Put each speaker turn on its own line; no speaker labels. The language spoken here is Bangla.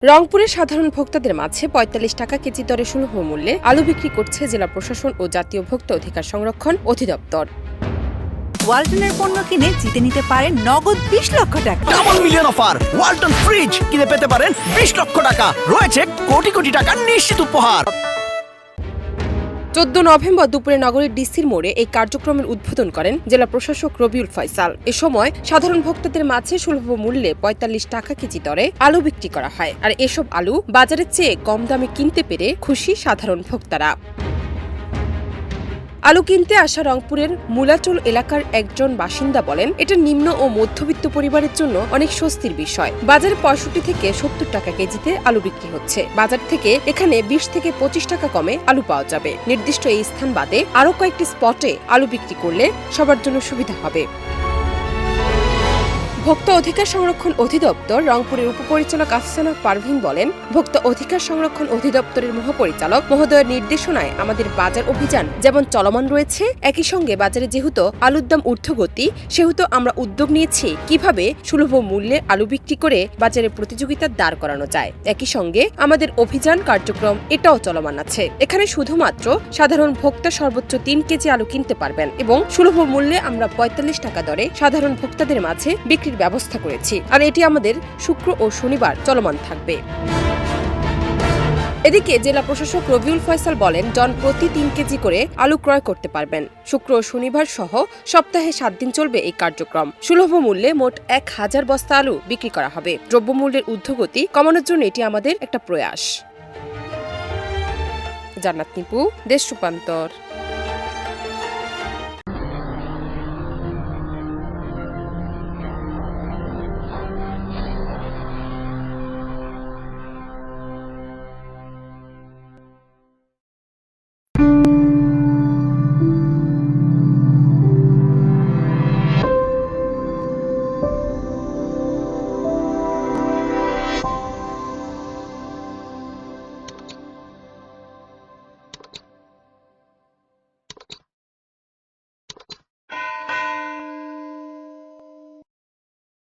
রংপুরে সাধারণ ভোক্তাদের মাঝে ৪৫ টাকা কেজি দরে সুলভ মূল্যে আলু বিক্রি করছে জেলা প্রশাসন ও জাতীয় ভোক্তা অধিকার সংরক্ষণ অধিদপ্তর।
ওয়ালটনের পণ্য কিনে জিতে নিতে পারেন নগদ ২০ লক্ষ টাকা।
Double million offer! Walton fridge কিনে পেতে পারেন ২০ লক্ষ টাকা। রয়েছে কোটি কোটি টাকার নিশ্চিত উপহার।
১৪ নভেম্বর দুপুরে নগরীর ডিসির মোড়ে এই কার্যক্রমের উদ্বোধন করেন জেলা প্রশাসক রবিউল ফয়সাল। এ সময় সাধারণ ভোক্তাদের মাঝে সুলভ মূল্যে ৪৫ টাকা কেজি দরে আলু বিক্রি করা হয়। আর এসব আলু বাজারের চেয়ে কম দামে কিনতে পেরে খুশি সাধারণ ভোক্তারা। আলু কিনতে আসা রংপুরের মুলাচল এলাকার একজন বাসিন্দা বলেন, এটা নিম্ন ও মধ্যবিত্ত পরিবারের জন্য অনেক স্বস্তির বিষয়। বাজারে ৬৫ থেকে ৭০ টাকা কেজিতে আলু বিক্রি হচ্ছে। বাজার থেকে এখানে ২০ থেকে ২৫ টাকা কমে আলু পাওয়া যাবে। নির্দিষ্ট এই স্থান বাদে আরও কয়েকটি স্পটে আলু বিক্রি করলে সবার জন্য সুবিধা হবে। ভোক্তা অধিকার সংরক্ষণ অধিদপ্তর রংপুরের উপপরিচালক আফসানা পারভিন বলেন, ভোক্তা অধিকার সংরক্ষণ অধিদপ্তরের মহাপরিচালক মহোদয়ের নির্দেশনায় আমাদের বাজার অভিযান যেমন চলমান রয়েছে, একই সঙ্গে বাজারে যেহেতু আলুর দাম ঊর্ধ্বগতি, সেহেতু আমরা উদ্যোগ নিয়েছি কিভাবে সুলভ মূল্যে আলু বিক্রি করে বাজারে প্রতিযোগিতা দাঁড় করানো যায়। একই সঙ্গে আমাদের অভিযান কার্যক্রম এটাও চলমান আছে। এখানে শুধুমাত্র সাধারণ ভোক্তা সর্বোচ্চ ৩ কেজি আলু কিনতে পারবেন এবং সুলভ মূল্যে আমরা ৪৫ টাকা দরে সাধারণ ভোক্তাদের মাঝে বিক্রির ব্যবস্থা করেছি। আর এটি আমাদের শুক্র ও শনিবার চলমান থাকবে। এদিকে জেলা প্রশাসক রবিউল ফয়সাল বলেন, জন প্রতি ৩ কেজি করে আলু ক্রয় করতে পারবেন। শুক্র ও শনিবার সহ সপ্তাহে ৭ দিন চলবে এই কার্যক্রম। সুলভ মূল্যে মোট ১,০০০ বস্তা আলু বিক্রি করা হবে। দ্রব্যমূল্যের ঊর্ধ্বগতি কমানোর জন্য এটি আমাদের একটা প্রয়াস। জান্নাত নিপু, দেশ রূপান্তর।